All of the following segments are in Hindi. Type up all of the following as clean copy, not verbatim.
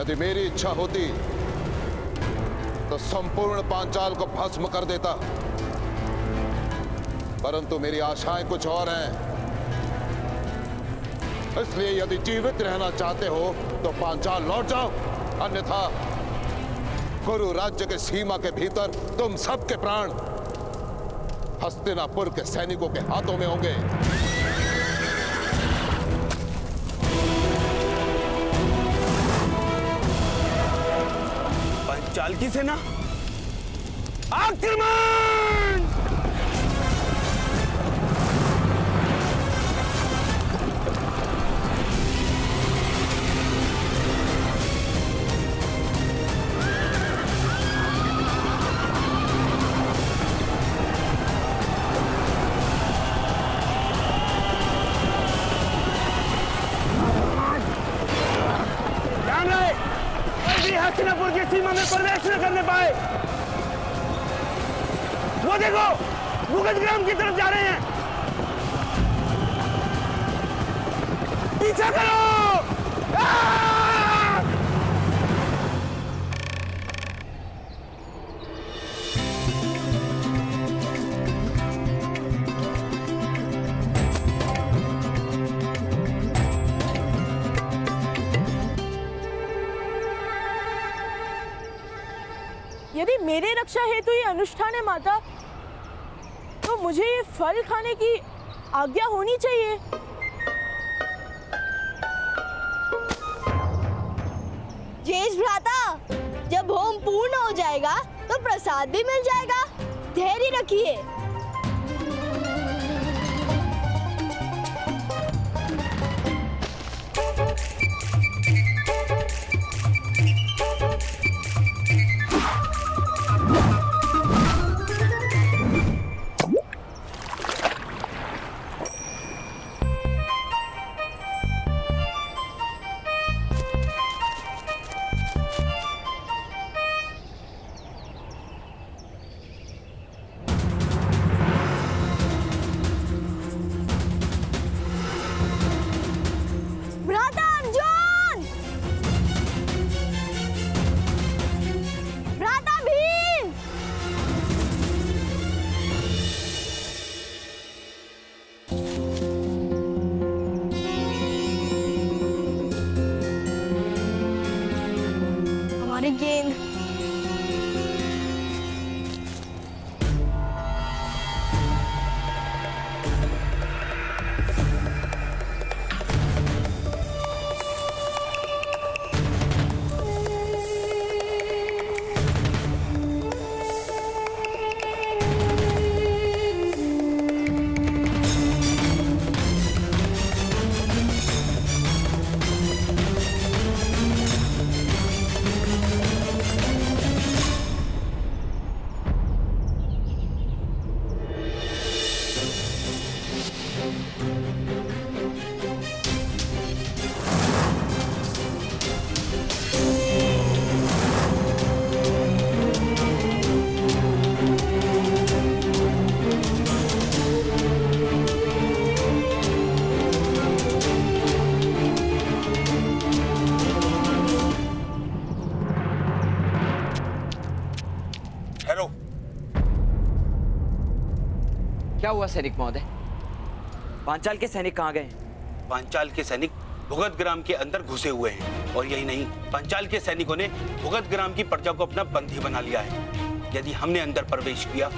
यदि मेरी इच्छा होती तो संपूर्ण पांचाल को भस्म कर देता, परंतु मेरी आशाएं कुछ और हैं। इसलिए यदि जीवित रहना चाहते हो तो पांचाल लौट जाओ, अन्यथा कुरु राज्य के सीमा के भीतर तुम सबके प्राण हस्तिनापुर के सैनिकों के हाथों में होंगे। पांचाल की सेना आक्रमण! हस्तिनापुर की सीमा में प्रवेश न करने पाए। वो देखो, भुगतग्राम की तरफ जा रहे हैं। पीछा करो! यदि मेरे रक्षा हेतु ये अनुष्ठान है माता, तो मुझे ये फल खाने की आज्ञा होनी चाहिए। जेठ भ्राता, जब होम पूर्ण हो जाएगा तो प्रसाद भी मिल जाएगा। धैर्य रखिए। गेंद क्या हुआ सैनिक महोदय? पांचाल के सैनिक कहाँ गए? पांचाल के सैनिक भुगतग्राम के अंदर घुसे हुए हैं, और यही नहीं, पांचाल के सैनिकों ने भुगतग्राम की प्रजा को अपना बंदी बना लिया है। यदि हमने अंदर प्रवेश किया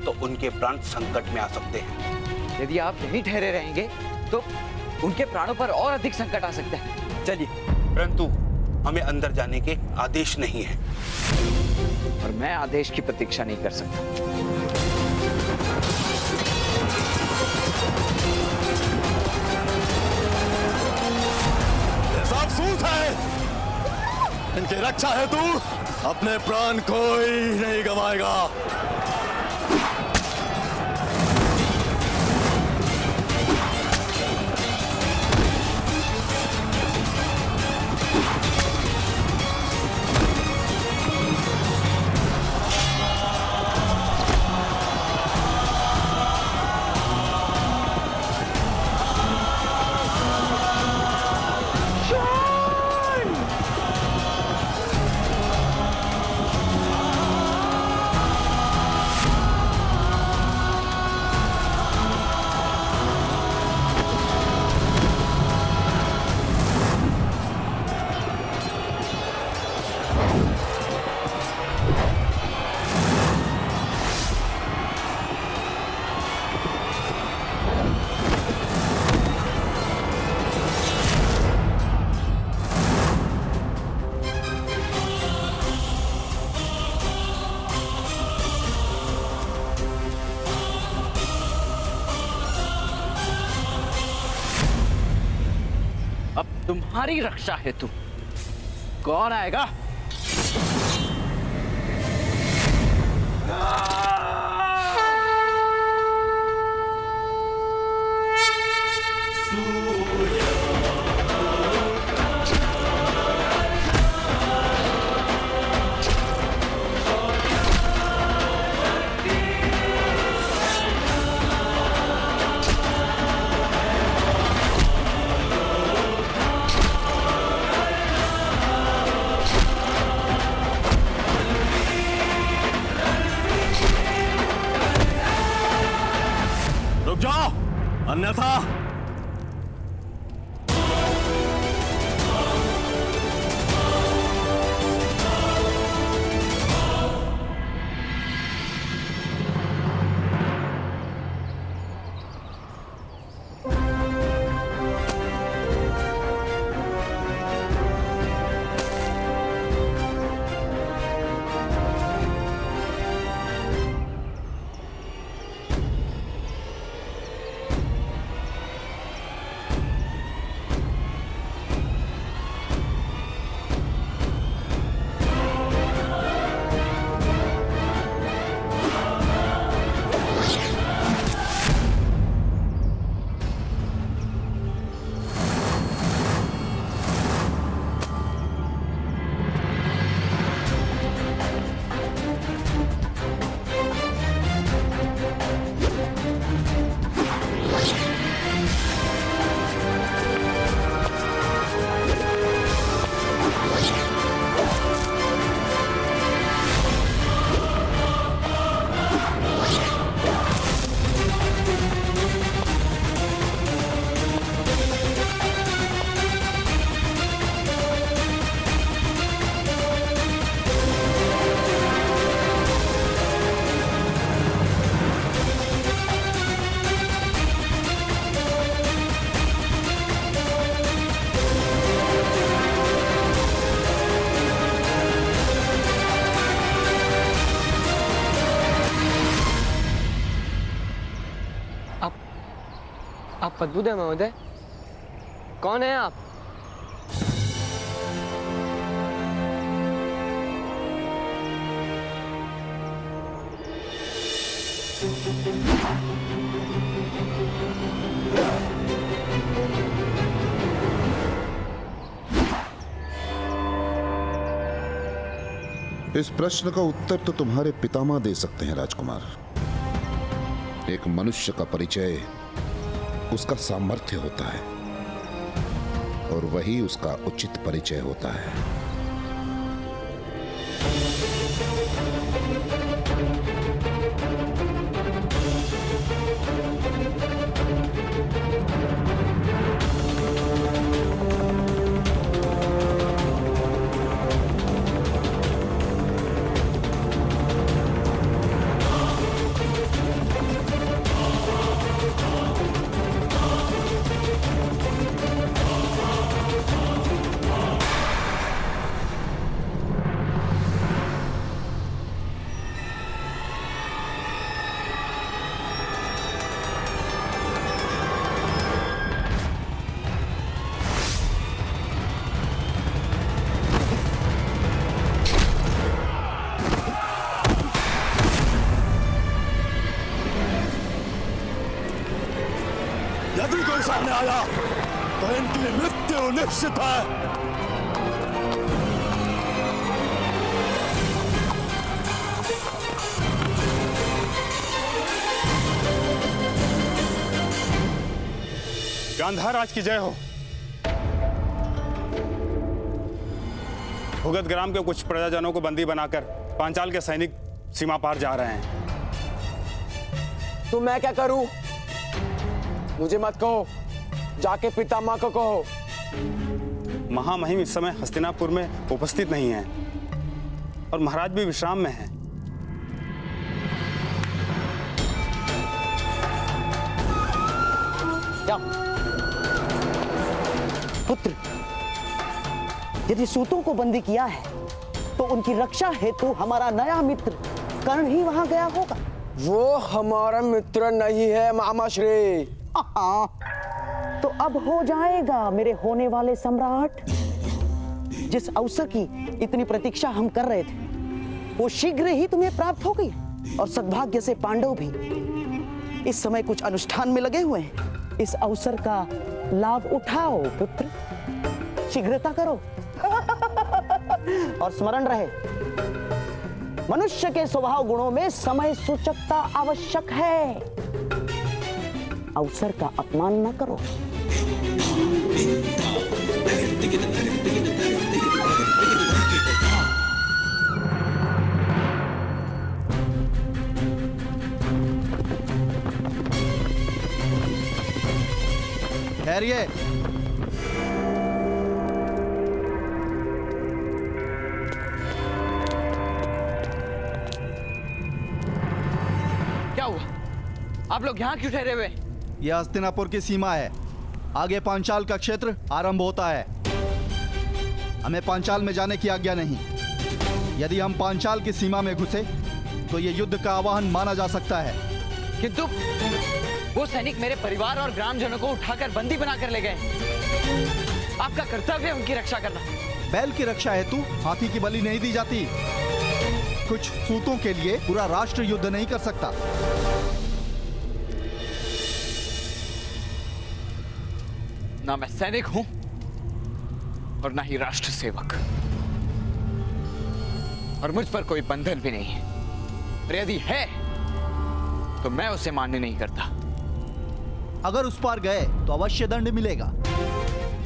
तो उनके प्राण संकट में आ सकते हैं। यदि आप नहीं ठहरे रहेंगे तो उनके प्राणों पर और अधिक संकट आ सकता है। चलिए। परंतु हमें अंदर जाने के आदेश नहीं है, और मैं आदेश की प्रतीक्षा नहीं कर सकता। अफसूस है, इनकी रक्षा हेतु अपने प्राण कोई नहीं गंवाएगा। तुम्हारी रक्षा हेतु कौन आएगा? रुक जाओ, अन्यथा आप पद्मूदय महोदय, कौन है आप? इस प्रश्न का उत्तर तो तुम्हारे पितामह दे सकते हैं राजकुमार। एक मनुष्य का परिचय उसका सामर्थ्य होता है और वही उसका उचित परिचय होता है। यदि कोई सामने आया तो इनकी मृत्यु निश्चित है। गांधार राज की जय हो। भुगत ग्राम के कुछ प्रजाजनों को बंदी बनाकर पांचाल के सैनिक सीमा पार जा रहे हैं। तो मैं क्या करूं? मुझे मत कहो, जाके पितामह को कहो। महामहिम इस समय हस्तिनापुर में उपस्थित नहीं है और महाराज भी विश्राम में हैं। क्या पुत्र, यदि सूतों को बंदी किया है तो उनकी रक्षा हेतु हमारा नया मित्र कर्ण ही वहां गया होगा। वो हमारा मित्र नहीं है मामा श्री। तो अब हो जाएगा मेरे होने वाले सम्राट। जिस अवसर की इतनी प्रतीक्षा हम कर रहे थे वो शीघ्र ही तुम्हें प्राप्त हो गई, और सद्भाग्य से पांडव भी इस समय कुछ अनुष्ठान में लगे हुए हैं। इस अवसर का लाभ उठाओ पुत्र, शीघ्रता करो। और स्मरण रहे, मनुष्य के स्वभाव गुणों में समय सूचकता आवश्यक है। अवसर का अपमान न करो। ठहरिए। क्या हुआ? आप लोग यहाँ क्यों ठहरे हुए? यह हस्तिनापुर की सीमा है, आगे पांचाल का क्षेत्र आरंभ होता है। हमें पांचाल में जाने की आज्ञा नहीं। यदि हम पांचाल की सीमा में घुसे तो यह युद्ध का आह्वान माना जा सकता है। किंतु वो सैनिक मेरे परिवार और ग्रामजनों को उठाकर बंदी बनाकर ले गए। आपका कर्तव्य है उनकी रक्षा करना। बैल की रक्षा हेतु हाथी की बलि नहीं दी जाती। कुछ सूतों के लिए पूरा राष्ट्र युद्ध नहीं कर सकता। ना मैं सैनिक हूं और ना ही राष्ट्र सेवक, और मुझ पर कोई बंधन भी नहीं है। और यदि है तो मैं उसे मान्य नहीं करता। अगर उस पार गए तो अवश्य दंड मिलेगा,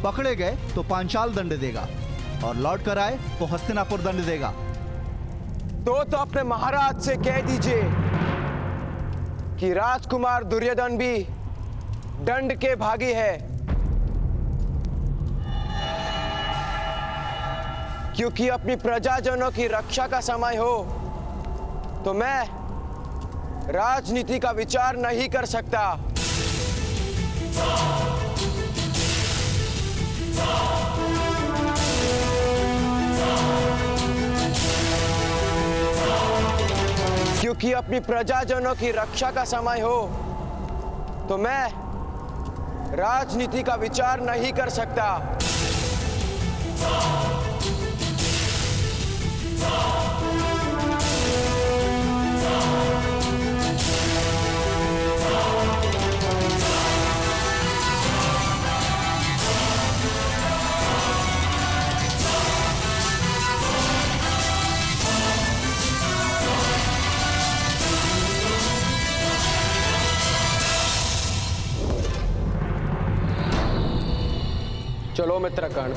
पकड़े गए तो पांचाल दंड देगा, और लौट कर आए तो हस्तिनापुर दंड देगा। तो अपने महाराज से कह दीजिए कि राजकुमार दुर्योधन भी दंड के भागी है, क्योंकि अपनी प्रजाजनों की रक्षा का समय हो तो मैं राजनीति का विचार नहीं कर सकता। क्योंकि अपनी प्रजाजनों की रक्षा का समय हो तो मैं राजनीति का विचार नहीं कर सकता। चलो मित्रगण,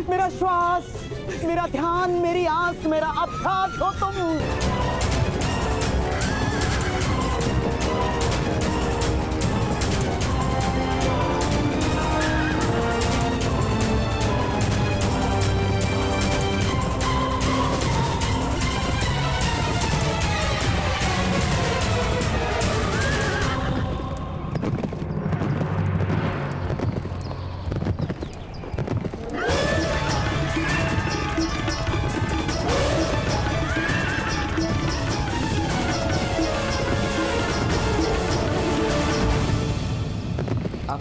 मेरा श्वास, मेरा ध्यान, मेरी आस, मेरा अभ्यास हो तुम।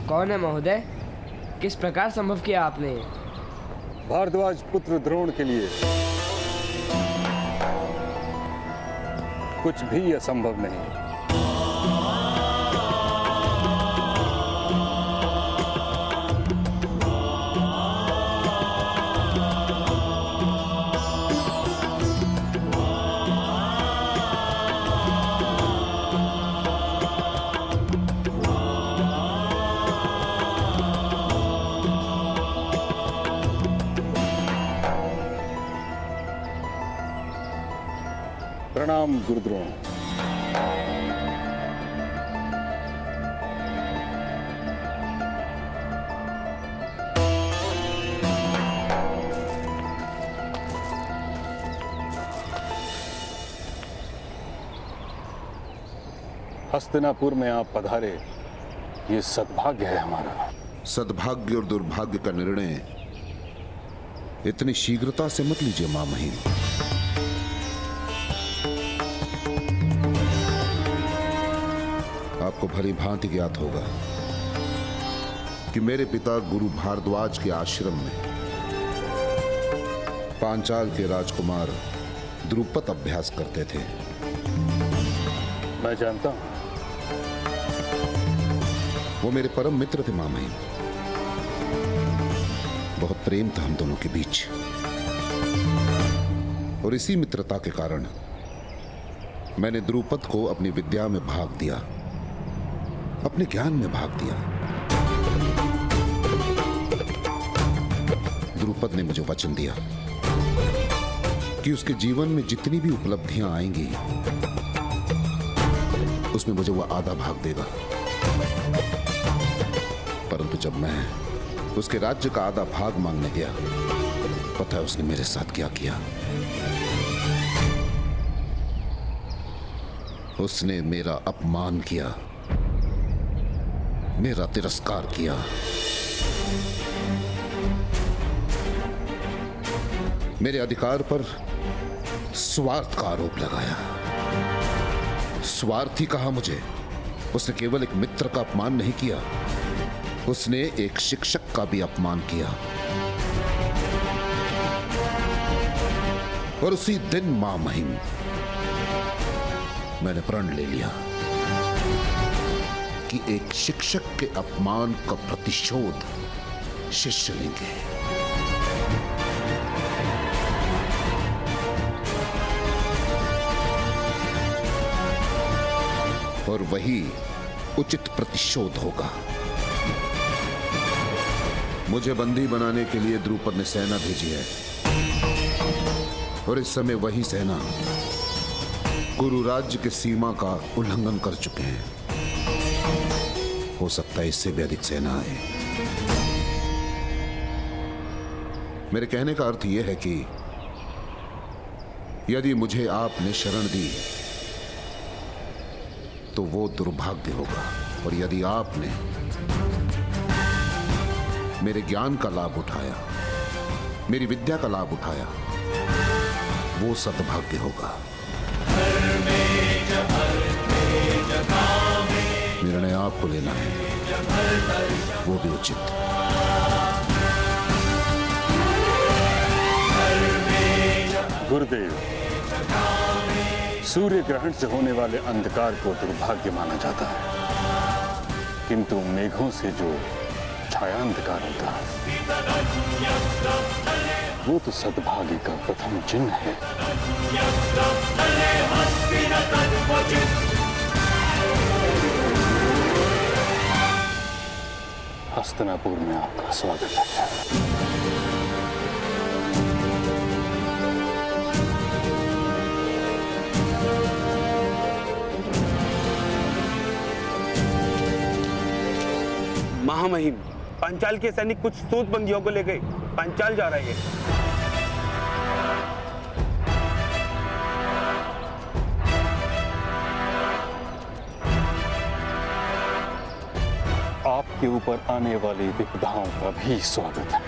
कौन है महोदय? किस प्रकार संभव किया आपने? भारद्वाज पुत्र द्रोण के लिए कुछ भी असंभव नहीं। प्रणाम गुरुद्रोण। हस्तिनापुर में आप पधारे, ये सद्भाग्य है हमारा। सद्भाग्य और दुर्भाग्य का निर्णय इतनी शीघ्रता से मत लीजिए महामहिम। आपको भली भांति ज्ञात होगा कि मेरे पिता गुरु भारद्वाज के आश्रम में पांचाल के राजकुमार द्रुपद अभ्यास करते थे। मैं जानता हूं। वो मेरे परम मित्र थे महामहिम। बहुत प्रेम था हम दोनों के बीच, और इसी मित्रता के कारण मैंने द्रुपद को अपनी विद्या में भाग दिया, अपने ज्ञान में भाग दिया। द्रुपद ने मुझे वचन दिया कि उसके जीवन में जितनी भी उपलब्धियां आएंगी उसमें मुझे वो आधा भाग देगा। परंतु जब मैं उसके राज्य का आधा भाग मांगने गया, पता है उसने मेरे साथ क्या किया? उसने मेरा अपमान किया, मेरा तिरस्कार किया। मेरे अधिकार पर स्वार्थ का आरोप लगाया। स्वार्थी कहा मुझे। उसने केवल एक मित्र का अपमान नहीं किया, उसने एक शिक्षक का भी अपमान किया। और उसी दिन महामहिम मैंने प्रण ले लिया कि एक शिक्षक के अपमान का प्रतिशोध शिष्य लेंगे। और वही उचित प्रतिशोध होगा। मुझे बंदी बनाने के लिए द्रुपद ने सेना भेजी है, और इस समय वही सेना गुरु राज्य के सीमा का उल्लंघन कर चुके हैं। हो सकता है इससे भी अधिक सेना आए। मेरे कहने का अर्थ यह है कि यदि मुझे आपने शरण दी तो वो दुर्भाग्य होगा, और यदि आपने मेरे ज्ञान का लाभ उठाया, मेरी विद्या का लाभ उठाया, वो सद्भाग्य होगा। निर्णय आपको लेना है, वो भी उचित। गुरुदेव, सूर्य ग्रहण से होने वाले अंधकार को दुर्भाग्य माना जाता है, किंतु मेघों से जो छाया अंधकार होता है वो तो सद्भाग्य का प्रथम चिन्ह है। हस्तिनापुर में आपका स्वागत है। महामहिम, पांचाल के सैनिक कुछ सूत बंदियों को ले गए पांचाल जा रहे हैं। आपके ऊपर आने वाली विपदाओं का भी स्वागत है।